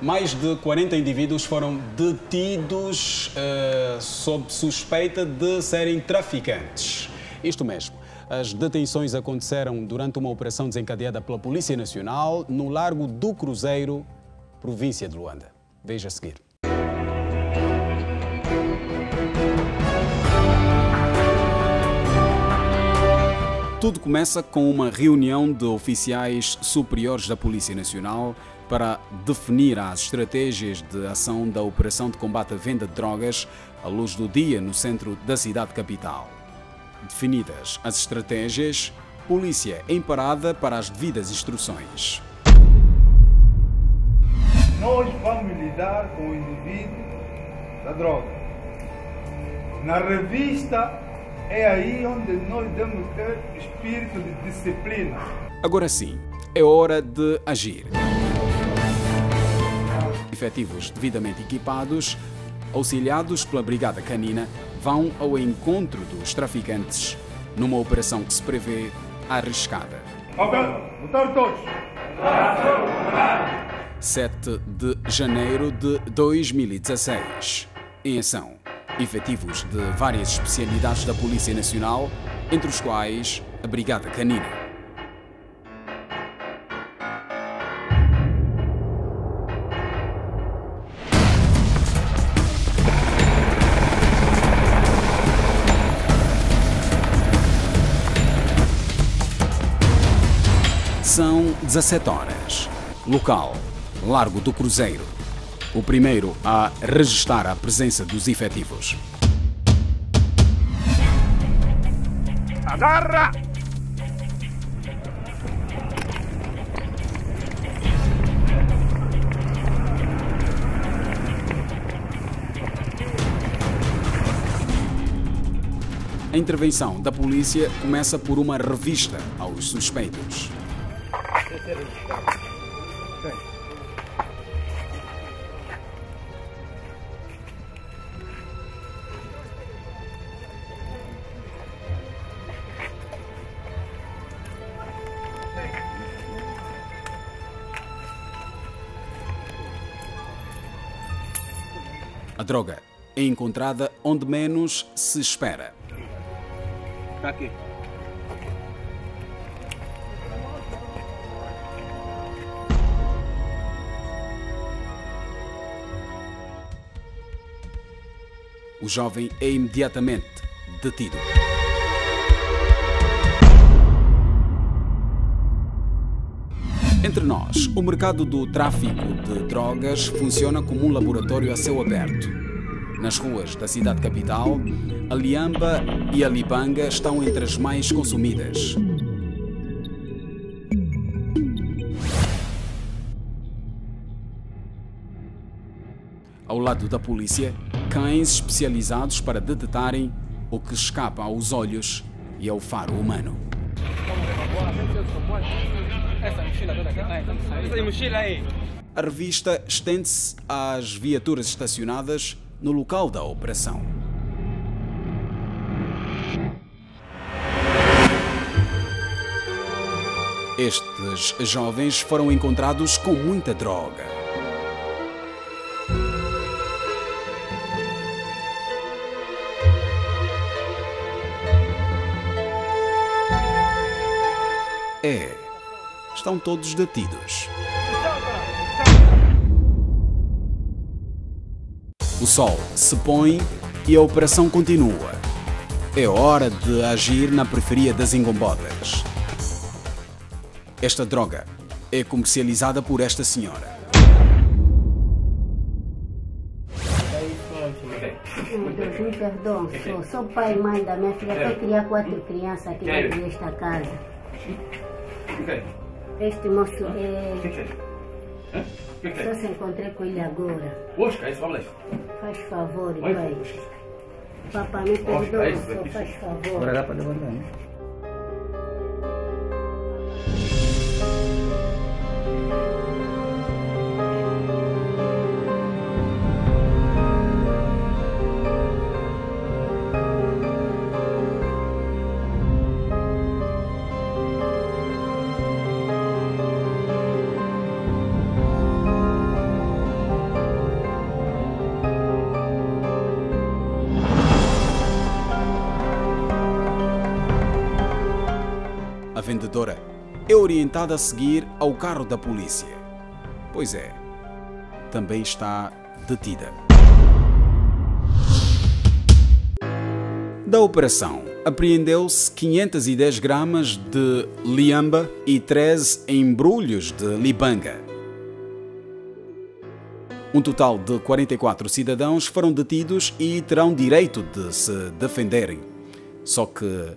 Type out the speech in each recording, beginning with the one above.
Mais de 40 indivíduos foram detidos sob suspeita de serem traficantes. Isto mesmo. As detenções aconteceram durante uma operação desencadeada pela Polícia Nacional no Largo do Cruzeiro, província de Luanda. Veja a seguir. Tudo começa com uma reunião de oficiais superiores da Polícia Nacional para definir as estratégias de ação da Operação de Combate à Venda de Drogas à luz do dia no centro da cidade capital. Definidas as estratégias, polícia em parada para as devidas instruções. Nós vamos lidar com o indivíduo da droga. Na revista é aí onde nós devemos ter espírito de disciplina. Agora sim, é hora de agir. Efetivos devidamente equipados, auxiliados pela Brigada Canina, vão ao encontro dos traficantes numa operação que se prevê arriscada. Ok, botaram todos. 7 de janeiro de 2016. Em ação, efetivos de várias especialidades da Polícia Nacional, entre os quais a Brigada Canina. São 17 horas. Local: Largo do Cruzeiro. O primeiro a registrar a presença dos efetivos. Agarra! A intervenção da polícia começa por uma revista aos suspeitos. A droga é encontrada onde menos se espera. Tá aqui. O jovem é imediatamente detido. Entre nós, o mercado do tráfico de drogas funciona como um laboratório a céu aberto. Nas ruas da cidade capital, a liamba e a libanga estão entre as mais consumidas. Ao lado da polícia, cães especializados para detectarem o que escapa aos olhos e ao faro humano. A revista estende-se às viaturas estacionadas no local da operação. Estes jovens foram encontrados com muita droga. Estão todos detidos. O sol se põe e a operação continua. É hora de agir na periferia das Ingombodas. Esta droga é comercializada por esta senhora. Deus me perdoe, sou pai e mãe da minha filha. Eu criar 4 crianças aqui dentro desta casa. Este moço só se encontrei com ele agora. Faz favor, pai. Papai, me perdoe, só faz favor. Agora dá para levantar, né? vendedora é orientada a seguir ao carro da polícia. Pois é, também está detida. Da operação, apreendeu-se 510 gramas de liamba e 13 embrulhos de libanga. Um total de 44 cidadãos foram detidos e terão direito de se defenderem, só que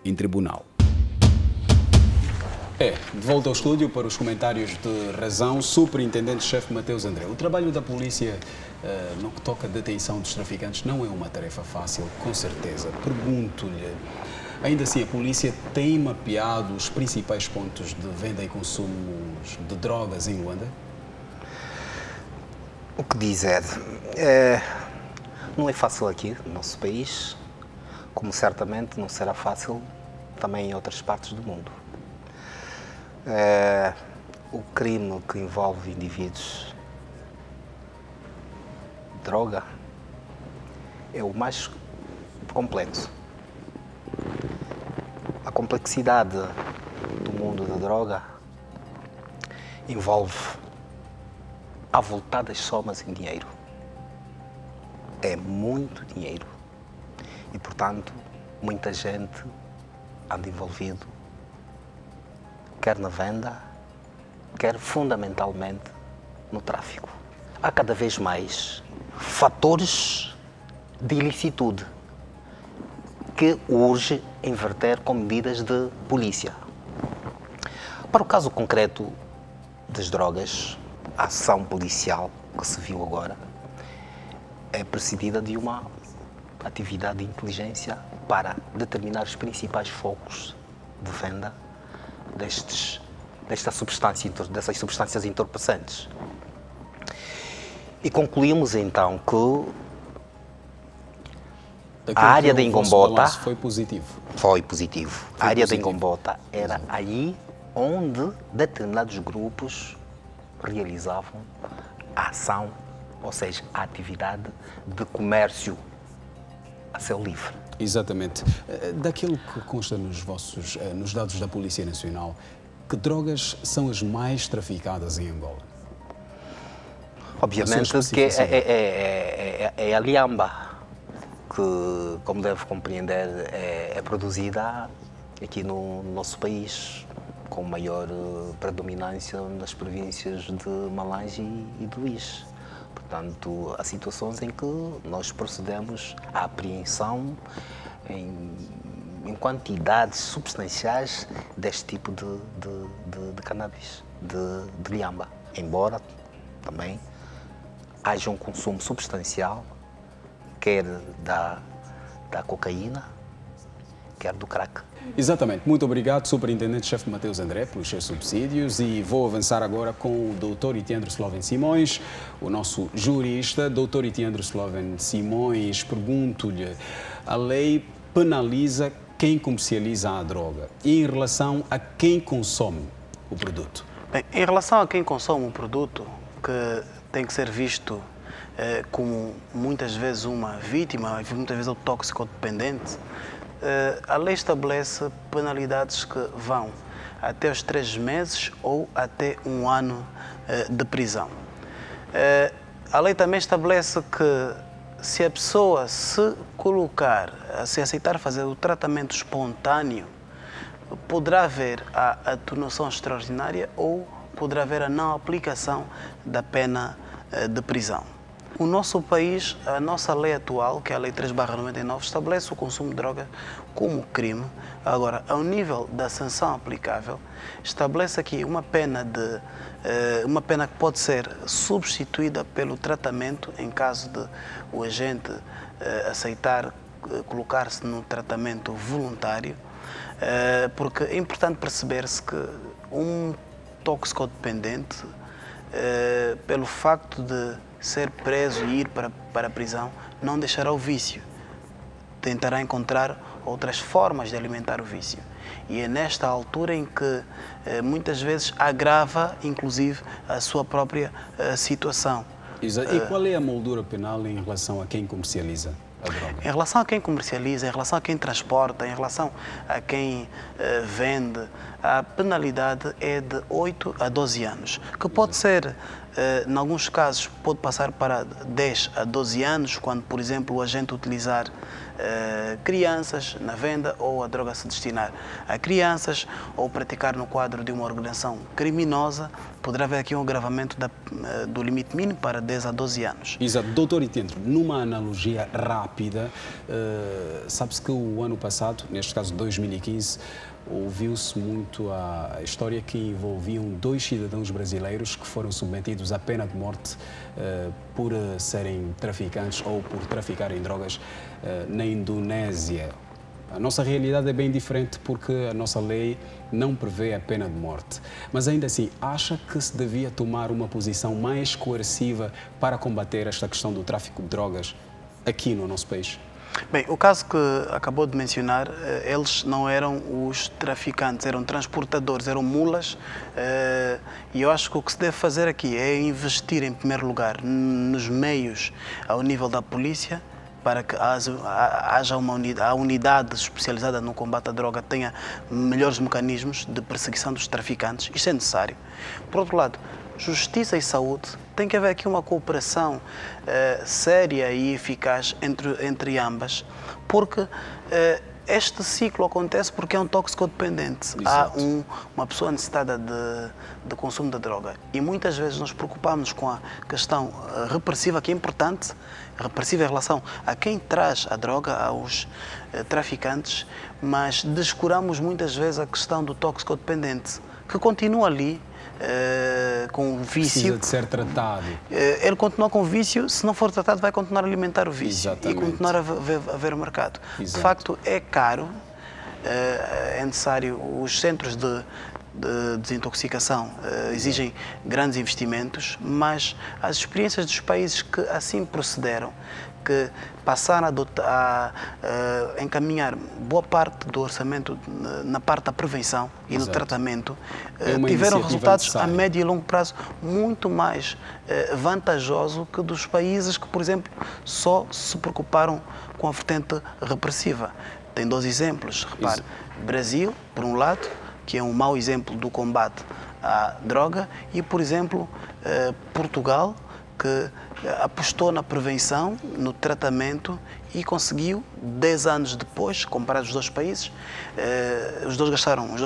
em tribunal. De volta ao estúdio para os comentários de razão, Superintendente-Chefe Mateus André. O trabalho da polícia no que toca à detenção dos traficantes não é uma tarefa fácil, com certeza. Pergunto-lhe, ainda assim a polícia tem mapeado os principais pontos de venda e consumo de drogas em Luanda? O que dizer? Não é fácil aqui no nosso país, como certamente não será fácil também em outras partes do mundo. O crime que envolve indivíduos, droga, é o mais complexo. A complexidade do mundo da droga envolve avultadas somas em dinheiro. É muito dinheiro. E, portanto, muita gente anda envolvido, quer na venda, quer fundamentalmente no tráfico. Há cada vez mais fatores de ilicitude que urge inverter com medidas de polícia. Para o caso concreto das drogas, a ação policial que se viu agora é precedida de uma atividade de inteligência para determinar os principais focos de venda dessas substâncias entorpecentes. E concluímos então que a área da Ingombota foi positivo. Foi positivo. A área da Ingombota era aí onde determinados grupos realizavam a ação, ou seja, a atividade de comércio a céu livre. Exatamente. Daquilo que consta nos dados da Polícia Nacional, que drogas são as mais traficadas em Angola? Obviamente que é a liamba, que, como deve compreender, é produzida aqui no nosso país, com maior predominância nas províncias de Malange e do Luís. Portanto, há situações em que nós procedemos à apreensão em quantidades substanciais deste tipo de cannabis, de liamba, embora também haja um consumo substancial, quer da cocaína, quer do crack. Exatamente. Muito obrigado, Superintendente-Chefe Mateus André, pelos seus subsídios, e vou avançar agora com o Dr. Itiandro Sloven Simões, o nosso jurista. Dr. Itiandro Sloven Simões, pergunto-lhe, a lei penaliza quem comercializa a droga e em relação a quem consome o produto? Bem, em relação a quem consome o produto, que tem que ser visto como muitas vezes uma vítima, muitas vezes o toxicodependente, a lei estabelece penalidades que vão até os 3 meses ou até 1 ano de prisão. A lei também estabelece que se a pessoa se aceitar fazer o tratamento espontâneo, poderá haver a atenuação extraordinária ou poderá haver a não aplicação da pena de prisão. O nosso país, a nossa lei atual, que é a Lei 3/99, estabelece o consumo de droga como crime. Agora, ao nível da sanção aplicável, estabelece aqui uma pena que pode ser substituída pelo tratamento em caso de o agente aceitar colocar-se no tratamento voluntário, porque é importante perceber-se que um toxicodependente, pelo facto de ser preso e ir para a prisão, não deixará o vício. Tentará encontrar outras formas de alimentar o vício. E é nesta altura em que muitas vezes agrava, inclusive, a sua própria situação. E qual é a moldura penal em relação a quem comercializa? a droga? Em relação a quem comercializa, em relação a quem transporta, em relação a quem vende, a penalidade é de 8 a 12 anos, que pode ser, em alguns casos, pode passar para 10 a 12 anos, quando, por exemplo, o agente utilizar crianças na venda ou a droga se destinar a crianças ou praticar no quadro de uma organização criminosa, poderá haver aqui um agravamento do limite mínimo para 10 a 12 anos. Exato. Doutor Itendro, numa analogia rápida, sabe-se que o ano passado, neste caso 2015, ouviu-se muito a história que envolviam 2 cidadãos brasileiros que foram submetidos à pena de morte por serem traficantes ou por traficarem drogas na Indonésia. A nossa realidade é bem diferente porque a nossa lei não prevê a pena de morte. Mas ainda assim, acha que se devia tomar uma posição mais coerciva para combater esta questão do tráfico de drogas aqui no nosso país? Bem, o caso que acabou de mencionar, eles não eram os traficantes, eram transportadores, eram mulas, e eu acho que o que se deve fazer aqui é investir, em primeiro lugar, nos meios ao nível da polícia, para que haja a unidade especializada no combate à droga tenha melhores mecanismos de perseguição dos traficantes. Isto é necessário. Por outro lado, justiça e saúde, tem que haver aqui uma cooperação séria e eficaz entre ambas, porque este ciclo acontece porque é um toxicodependente. Há uma pessoa necessitada de consumo de droga e muitas vezes nos preocupamos com a questão repressiva, que é importante, repressiva em relação a quem traz a droga, aos traficantes, mas descuramos muitas vezes a questão do toxicodependente, que continua ali, com o vício. Precisa de ser tratado. Ele continua com o vício, se não for tratado vai continuar a alimentar o vício. Exatamente. E continuar a ver o mercado. Exato. De facto, é caro, é necessário, os centros de desintoxicação exigem grandes investimentos, mas as experiências dos países que assim procederam, que passaram a encaminhar boa parte do orçamento na parte da prevenção e no tratamento, tiveram resultados necessária a médio e longo prazo muito mais vantajosos que dos países que, por exemplo, só se preocuparam com a vertente repressiva. Tem 2 exemplos, repare. Brasil, por um lado, que é um mau exemplo do combate à droga, e, por exemplo, Portugal, que apostou na prevenção, no tratamento e conseguiu, 10 anos depois, comparado os 2 países, os dois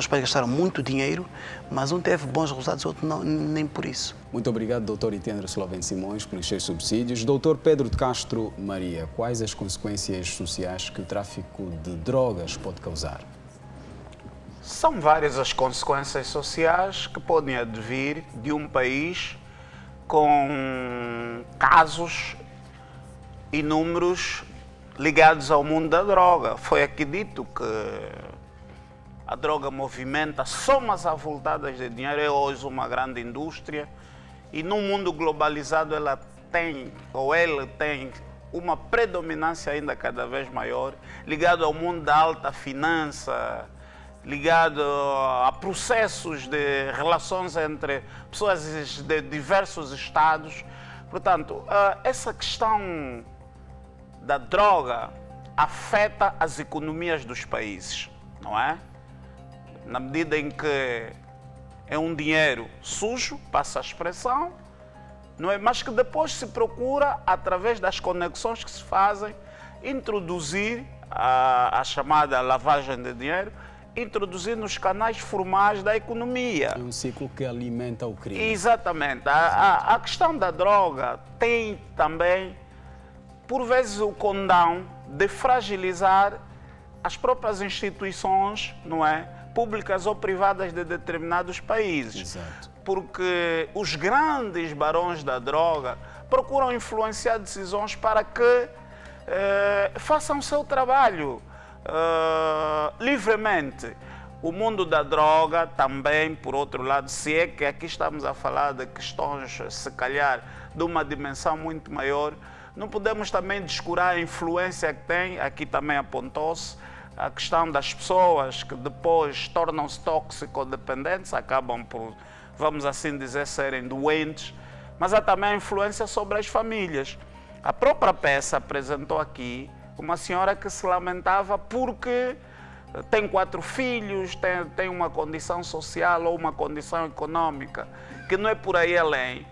países gastaram muito dinheiro, mas um teve bons resultados, o outro não, nem por isso. Muito obrigado, Dr. Itendro Sloveno Simões, pelos seus subsídios. Dr. Pedro de Castro Maria, quais as consequências sociais que o tráfico de drogas pode causar? São várias as consequências sociais que podem advir de um país com casos inúmeros ligados ao mundo da droga. Foi aqui dito que a droga movimenta somas avultadas de dinheiro, é hoje uma grande indústria, e num mundo globalizado ela tem, ou ele tem, uma predominância ainda cada vez maior, ligado ao mundo da alta finança, ligado a processos de relações entre pessoas de diversos estados. Portanto, essa questão da droga afeta as economias dos países, não é? Na medida em que é um dinheiro sujo, passa a expressão, não é? Mas que depois se procura, através das conexões que se fazem, introduzir a chamada lavagem de dinheiro, introduzir nos canais formais da economia. É um ciclo que alimenta o crime. Exatamente. A questão da droga tem também, por vezes, o condão de fragilizar as próprias instituições, não é, públicas ou privadas de determinados países. Exato. Porque os grandes barões da droga procuram influenciar decisões para que façam o seu trabalho livremente. O mundo da droga também, por outro lado, se é que aqui estamos a falar de questões, se calhar, de uma dimensão muito maior, não podemos também descurar a influência que tem, aqui também apontou-se, a questão das pessoas que depois tornam-se toxicodependentes, acabam por, vamos assim dizer, serem doentes, mas há também a influência sobre as famílias. A própria peça apresentou aqui Uma senhora que se lamentava porque tem 4 filhos, tem uma condição social ou uma condição econômica que não é por aí além,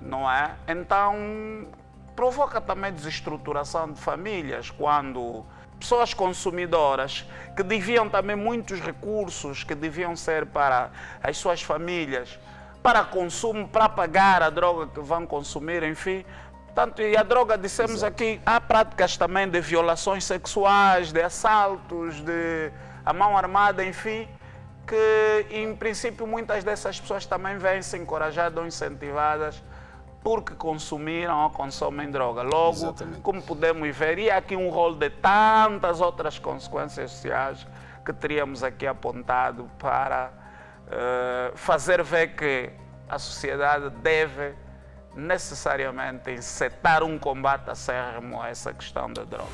não é? Então, provoca também desestruturação de famílias, quando pessoas consumidoras que deviam também muitos recursos, que deviam ser para as suas famílias, para consumo, para pagar a droga que vão consumir, enfim. Portanto, e a droga, dissemos aqui, há práticas também de violações sexuais, de assaltos, de a mão armada, enfim, que em princípio muitas dessas pessoas também vêm-se encorajadas ou incentivadas porque consumiram ou consomem droga. Logo, como podemos ver, e há aqui um rol de tantas outras consequências sociais que teríamos aqui apontado para fazer ver que a sociedade deve necessariamente encetar um combate acérrimo a essa questão da droga.